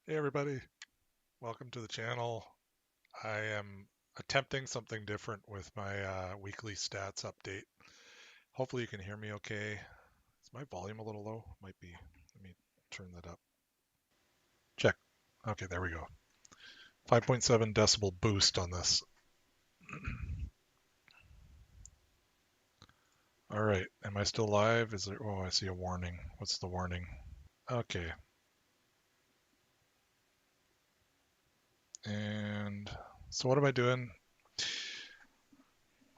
Hey everybody, welcome to the channel. I am attempting something different with my weekly stats update. Hopefully you can hear me okay. Is my volume a little low? Might be. Let me turn that up. Check. Okay, there we go. 5.7 decibel boost on this. All right, am I still live? Is there? Oh, I see a warning. What's the warning? Okay. And so what am I doing?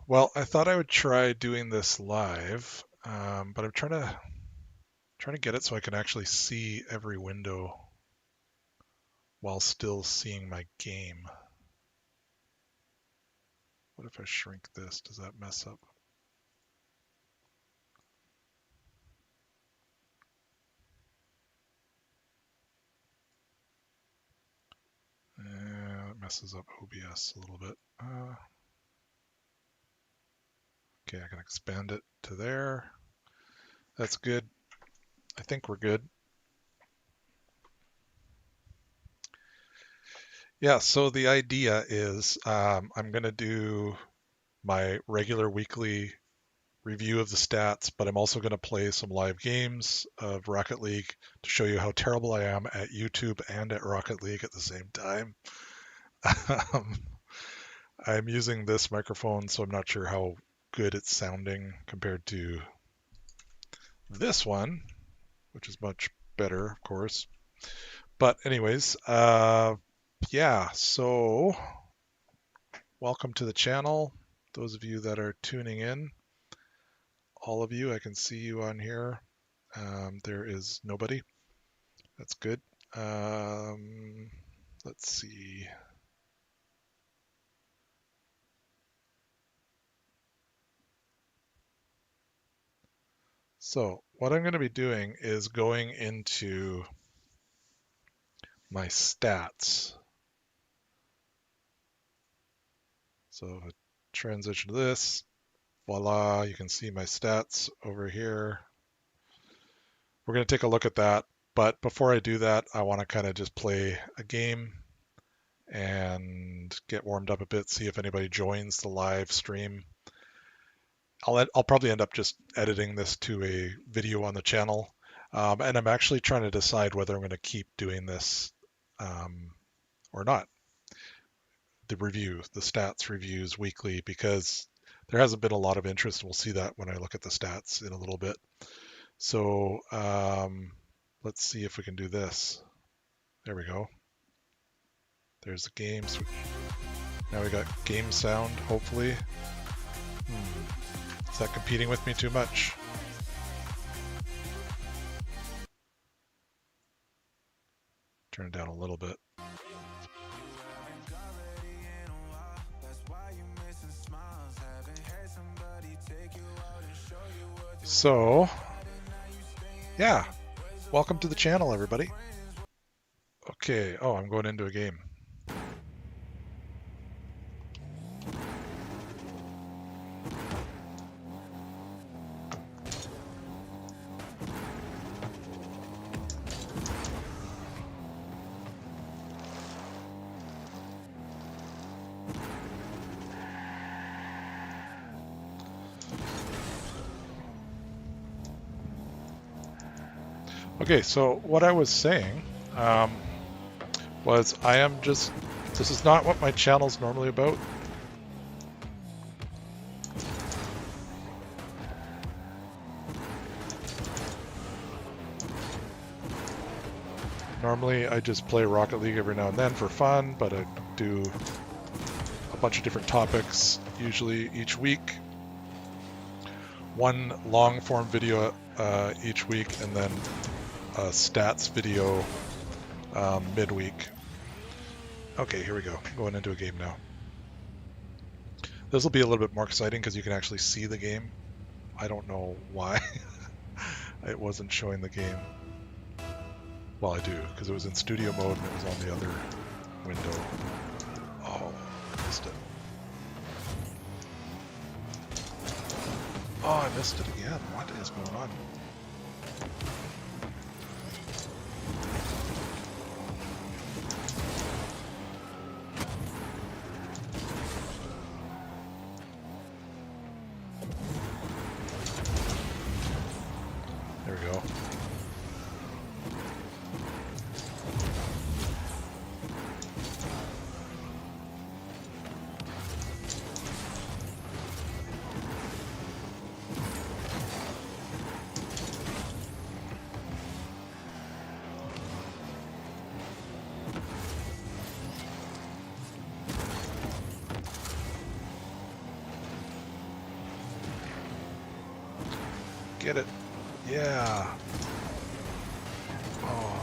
Well, I thought I would try doing this live, but I'm trying to get it so I can actually see every window while still seeing my game. What if I shrink this? Does that mess up? It messes up OBS a little bit. Okay, I can expand it to there. That's good. I think we're good. Yeah, so the idea is I'm going to do my regular weekly review of the stats, but I'm also going to play some live games of Rocket League to show you how terrible I am at YouTube and at Rocket League at the same time. I'm using this microphone, so I'm not sure how good it's sounding compared to this one, which is much better, of course. But anyways, yeah, so welcome to the channel. Those of you that are tuning in, all of you, I can see you on here. There is nobody. That's good. Let's see. So what I'm going to be doing is going into my stats. So if I transition to this, voila, you can see my stats over here. We're going to take a look at that. But before I do that, I want to kind of just play a game and get warmed up a bit, see if anybody joins the live stream. I'll probably end up just editing this to a video on the channel. And I'm actually trying to decide whether I'm going to keep doing this or not. The stats reviews weekly, because there hasn't been a lot of interest. We'll see that when I look at the stats in a little bit. So let's see if we can do this. There we go. There's the games. Now we got game sound, hopefully. Is that competing with me too much? Turn it down a little bit. So, yeah, welcome to the channel, everybody. Okay, oh, I'm going into a game. Okay, so what I was saying was this is not what my channel's normally about. Normally I just play Rocket League every now and then for fun, but I do a bunch of different topics, usually each week. One long form video each week, and then a stats video midweek. Okay, here we go. Going into a game now. This will be a little bit more exciting because you can actually see the game. I don't know why it wasn't showing the game. Well, I do, because it was in studio mode and it was on the other window. Oh, I missed it. Oh, I missed it again. What is going on? go. Get it. Yeah. Oh,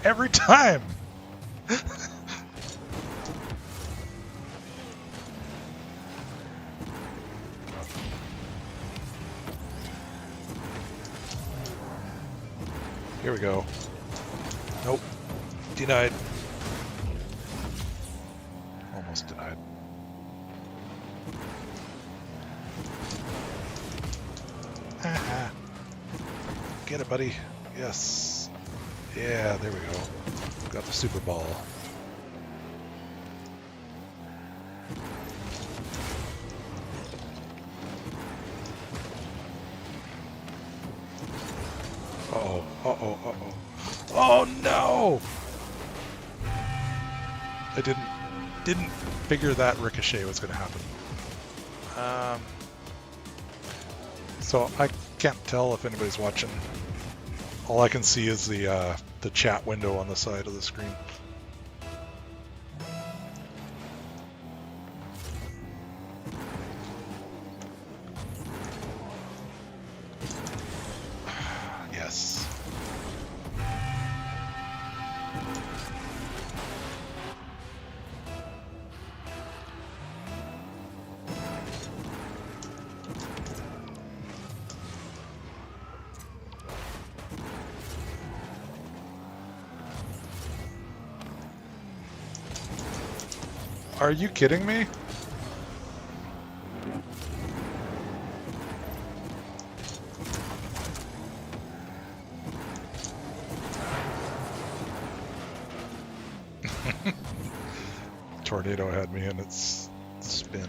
every time. Here we go. Nope. Denied. Almost denied. Haha. Get it, buddy. Yes. Yeah, there we go. Got the super ball. Uh-oh, uh-oh, uh-oh. Oh no! I didn't figure that ricochet was going to happen. So I can't tell if anybody's watching. All I can see is the chat window on the side of the screen. Yes. Are you kidding me? Tornado had me in its spin.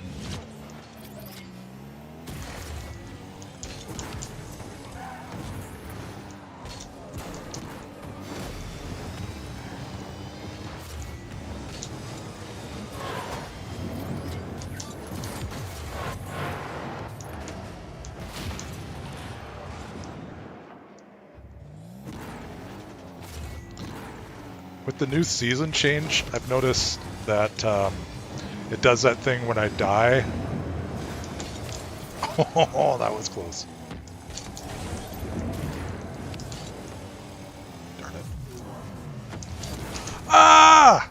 With the new season change, I've noticed that it does that thing when I die. Oh, that was close. Darn it. Ah!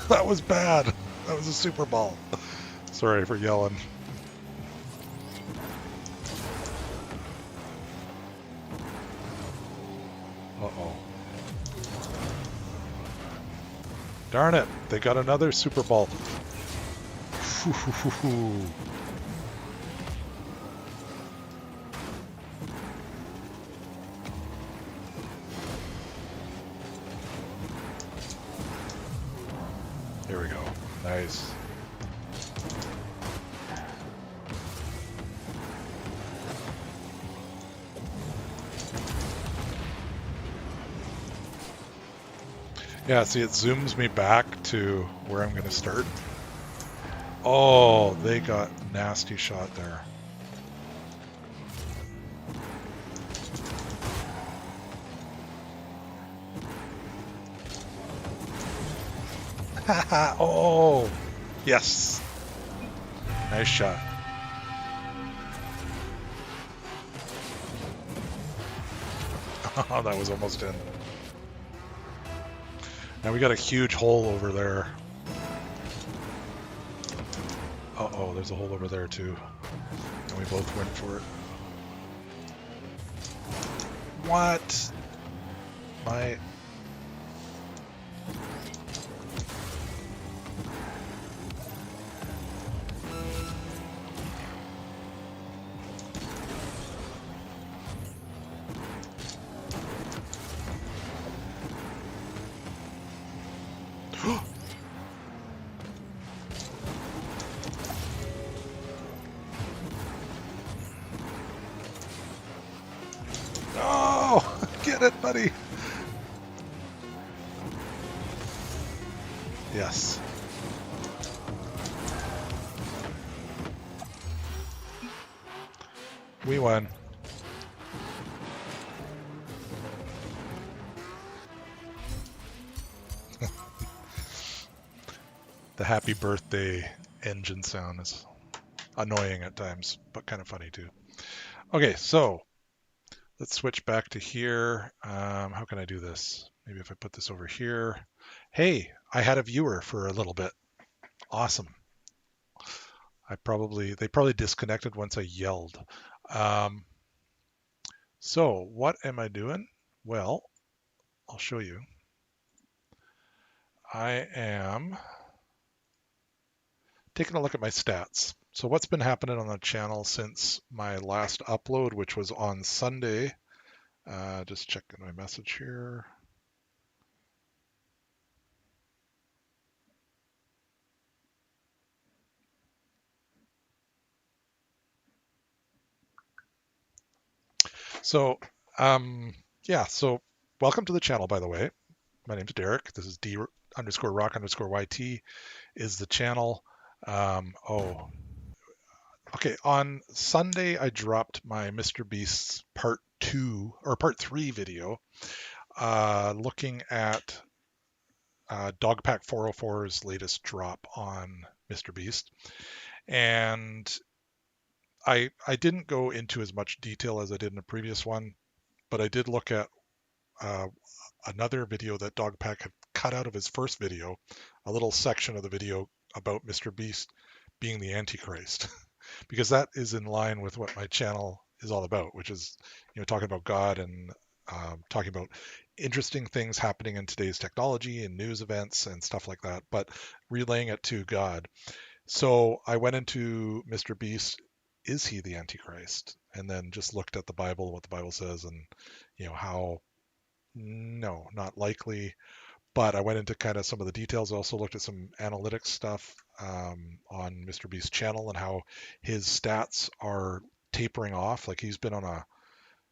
That was bad. That was a super ball. Sorry for yelling. Uh-oh. Darn it, they got another super ball. Here we go. Nice. Yeah, see, it zooms me back to where I'm going to start. Oh, they got nasty shot there. Haha, oh, yes. Nice shot. Oh, that was almost in. Now we got a huge hole over there. Uh-oh, there's a hole over there too. And we both went for it. What? My... did it, buddy. Yes. We won. The happy birthday engine sound is annoying at times, but kind of funny too. Okay, so let's switch back to here. How can I do this? Maybe if I put this over here. Hey, I had a viewer for a little bit. Awesome. They probably disconnected once I yelled. Um, so what am I doing? Well, I'll show you. I am taking a look at my stats. So what's been happening on the channel since my last upload, which was on Sunday. Just checking my message here. So, yeah, so welcome to the channel, by the way. My name's Derek. This is D_rock_YT is the channel. Oh, okay. On Sunday, I dropped my Mr. Beast's part 2 or part 3 video, looking at Dogpack 404's latest drop on Mr. Beast. And I didn't go into as much detail as I did in the previous one, but I did look at uh, another video that Dogpack had cut out of his first video, a little section of the video about Mr. Beast being the Antichrist, because that is in line with what my channel is all about, which is, talking about God and talking about interesting things happening in today's technology and news events and stuff like that, but relaying it to God. So I went into Mr. Beast, is he the Antichrist? And then just looked at the Bible, what the Bible says, and how no, not likely. But I went into kind of some of the details. I also looked at some analytics stuff on Mr. Beast's channel and how his stats are tapering off. Like he's been on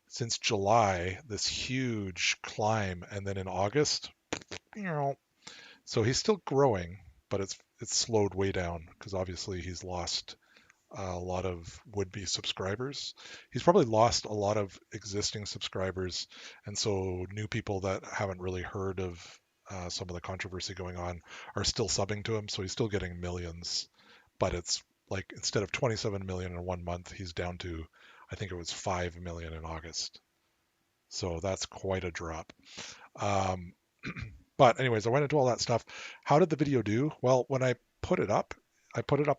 since July, this huge climb, and then in August, so he's still growing, but it's slowed way down because obviously he's lost a lot of would-be subscribers. He's probably lost a lot of existing subscribers, and so new people that haven't really heard of some of the controversy going on are still subbing to him. So he's still getting millions, but it's like instead of 27 million in 1 month, he's down to, I think it was 5 million in August. So that's quite a drop. Um, but anyways, I went into all that stuff. How did the video do? Well, when I put it up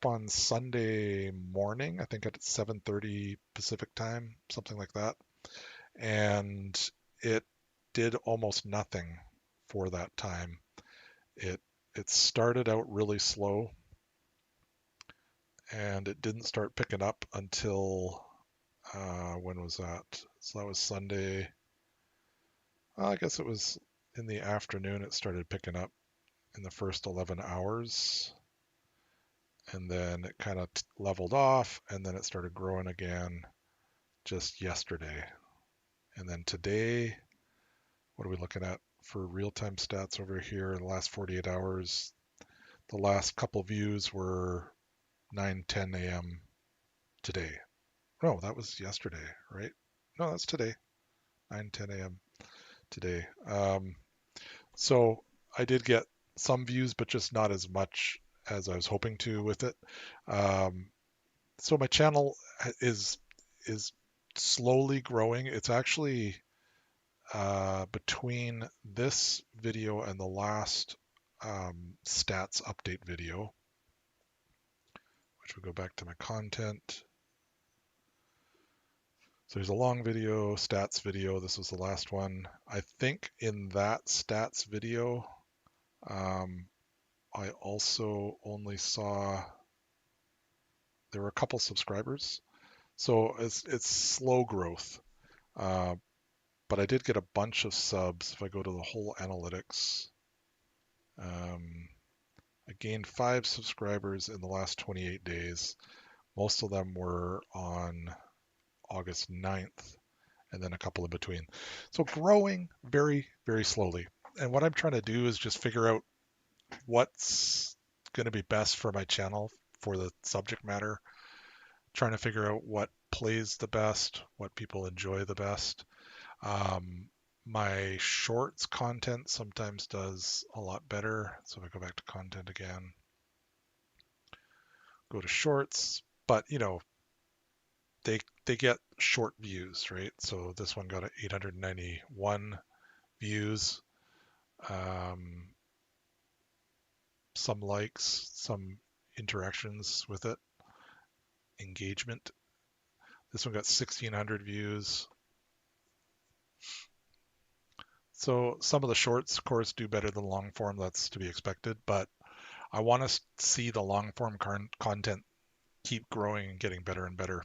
on Sunday morning, I think at 7:30 Pacific time, something like that. And it did almost nothing for that time. It it started out really slow and it didn't start picking up until when was that? So that was Sunday. I guess it was in the afternoon it started picking up in the first 11 hours. And then it kind of leveled off and then it started growing again just yesterday. And then today, what are we looking at for real-time stats over here in the last 48 hours? The last couple views were 9:10 a.m. today. No, that was yesterday, right? No, that's today. 9:10 a.m. today. So I did get some views, but just not as much as I was hoping to with it. So my channel is slowly growing. It's actually between this video and the last stats update video, which will go back to my content. So there's a long video, stats video. This was the last one. I think in that stats video, I also only saw there were a couple subscribers. So it's slow growth. Uh, but I did get a bunch of subs. If I go to the whole analytics, I gained 5 subscribers in the last 28 days. Most of them were on August 9th, and then a couple in between. So growing very, very slowly. And what I'm trying to do is just figure out what's going to be best for my channel for the subject matter, trying to figure out what plays the best, what people enjoy the best. Um, my shorts content sometimes does a lot better. So if I go back to content again, go to shorts, but they get short views, right? So this one got 891 views, um, some likes, some interactions with it, engagement. This one got 1,600 views. So some of the shorts, of course, do better than long form. That's to be expected. But I want to see the long form content keep growing and getting better and better.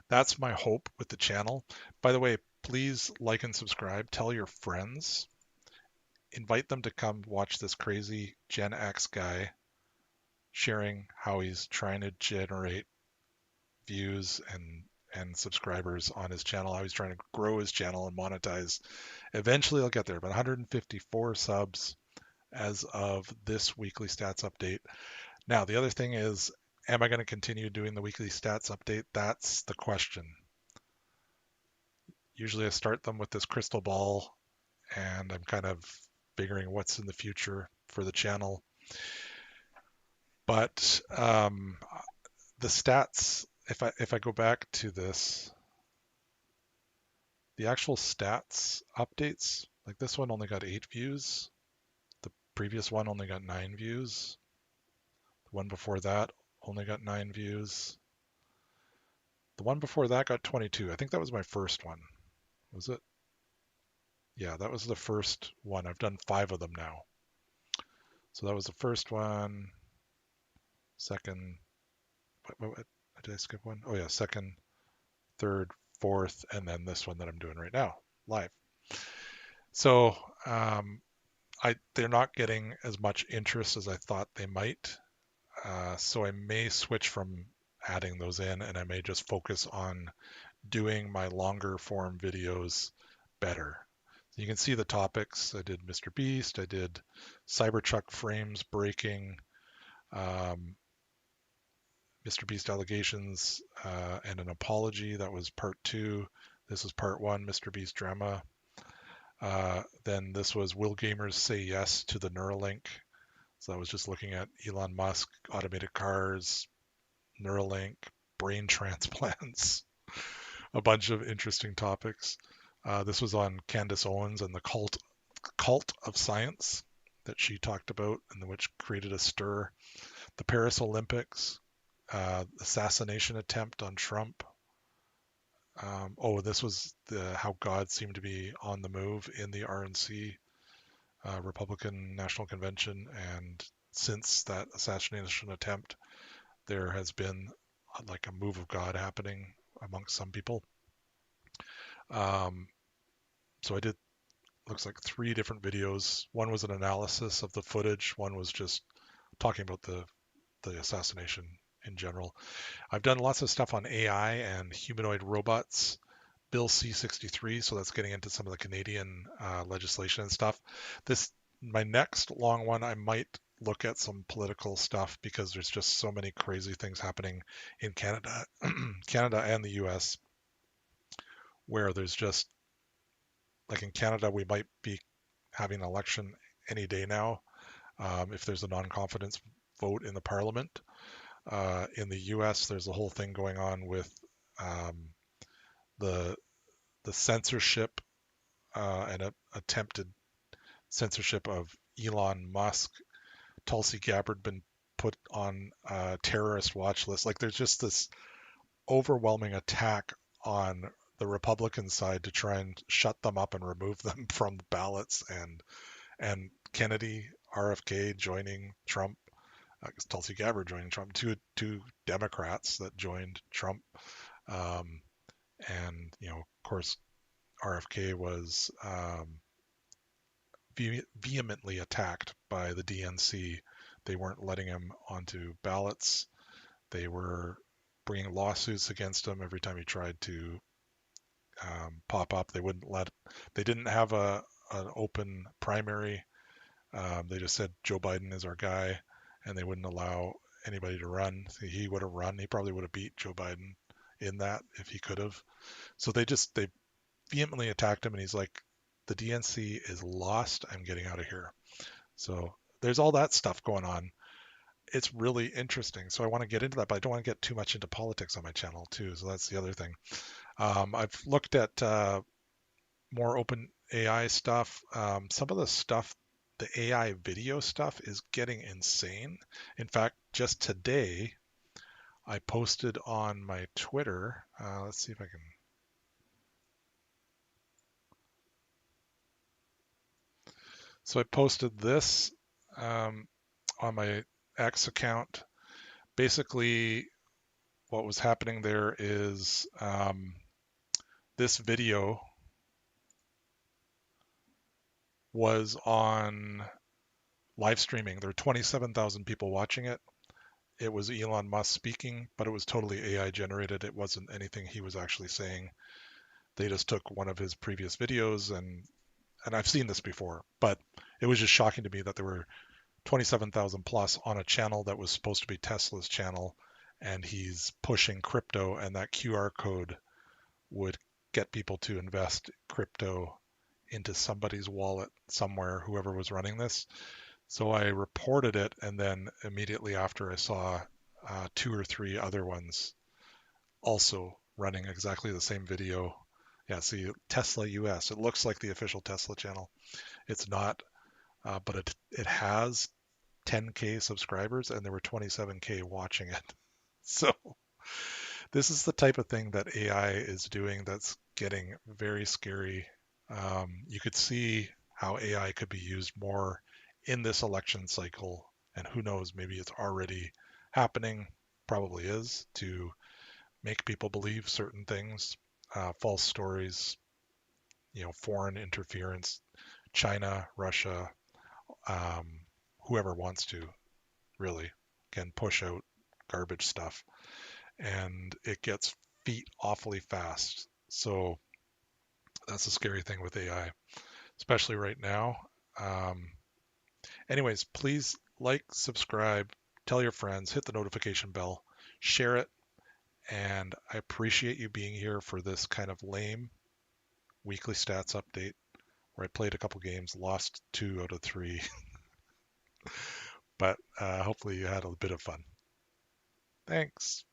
That's my hope with the channel. By the way, please like and subscribe. Tell your friends. Invite them to come watch this crazy Gen X guy sharing how he's trying to generate views and subscribers on his channel, how he's trying to grow his channel and monetize. Eventually I'll get there, but 154 subs as of this weekly stats update. Now, the other thing is, am I going to continue doing the weekly stats update? That's the question. Usually I start them with this crystal ball and I'm kind of figuring what's in the future for the channel. But the stats, if I go back to this, the actual stats updates, like this one only got 8 views. The previous one only got 9 views. The one before that only got 9 views. The one before that got 22. I think that was my first one. Was it? Yeah, that was the first one. I've done 5 of them now. So that was the first one, second, what did I skip one? Oh yeah, second, third, fourth, and then this one that I'm doing right now, live. So they're not getting as much interest as I thought they might. So I may switch from adding those in, and I may just focus on doing my longer form videos better. You can see the topics. I did Mr. Beast. I did Cybertruck frames breaking, Mr. Beast allegations, and an apology. That was part 2. This was part 1, Mr. Beast drama. Then this was Will Gamers Say Yes to the Neuralink. So I was just looking at Elon Musk, automated cars, Neuralink, brain transplants, a bunch of interesting topics. This was on Candace Owens and the cult of science that she talked about, and which created a stir. The Paris Olympics, assassination attempt on Trump. This was how God seemed to be on the move in the RNC, Republican National Convention, and since that assassination attempt, there has been like a move of God happening amongst some people. So I did, looks like 3 different videos. One was an analysis of the footage. One was just talking about the assassination in general. I've done lots of stuff on AI and humanoid robots. Bill C-63, so that's getting into some of the Canadian legislation and stuff. My next long one, I might look at some political stuff because there's just so many crazy things happening in Canada, Canada and the U.S. where there's just, like in Canada, we might be having an election any day now if there's a non-confidence vote in the parliament. In the U.S., there's a whole thing going on with the censorship and attempted censorship of Elon Musk. Tulsi Gabbard been put on a terrorist watch list. Like there's just this overwhelming attack on the Republican side to try and shut them up and remove them from the ballots, and Kennedy, RFK joining Trump, Tulsi Gabbard joining Trump, two Democrats that joined Trump, and of course RFK was vehemently attacked by the DNC. They weren't letting him onto ballots. They were bringing lawsuits against him every time he tried to pop up. They didn't have an open primary. They just said Joe Biden is our guy, and they wouldn't allow anybody to run. He would have run. He probably would have beat Joe Biden in that if he could have. So they vehemently attacked him, and he's like, the DNC is lost. I'm getting out of here. So there's all that stuff going on. It's really interesting. So I want to get into that, but I don't want to get too much into politics on my channel too. So that's the other thing. I've looked at more open AI stuff. Some of the stuff, the AI video stuff, is getting insane. In fact, just today, I posted on my Twitter. Let's see if I can. So I posted this um, on my X account. Basically, what was happening there is this video was on live streaming. There were 27,000 people watching it. It was Elon Musk speaking, but it was totally AI generated. It wasn't anything he was actually saying. They just took one of his previous videos, and I've seen this before, but it was just shocking to me that there were 27,000 plus on a channel that was supposed to be Tesla's channel, and he's pushing crypto, and that QR code would get people to invest crypto into somebody's wallet somewhere, whoever was running this. So I reported it, and then immediately after I saw two or three other ones also running exactly the same video. Yeah, see, Tesla US. It looks like the official Tesla channel. It's not, but it has 10K subscribers, and there were 27K watching it. So this is the type of thing that AI is doing that's getting very scary. You could see how AI could be used more in this election cycle, and who knows, maybe it's already happening, probably is, to make people believe certain things, false stories, foreign interference, China, Russia, um, whoever wants to really can push out garbage stuff, and it gets feet awfully fast. So that's the scary thing with AI, especially right now. Um, Anyways, please like, subscribe, tell your friends, hit the notification bell, share it, and I appreciate you being here for this kind of lame weekly stats update where I played a couple games, lost 2 out of 3, but hopefully you had a bit of fun. Thanks.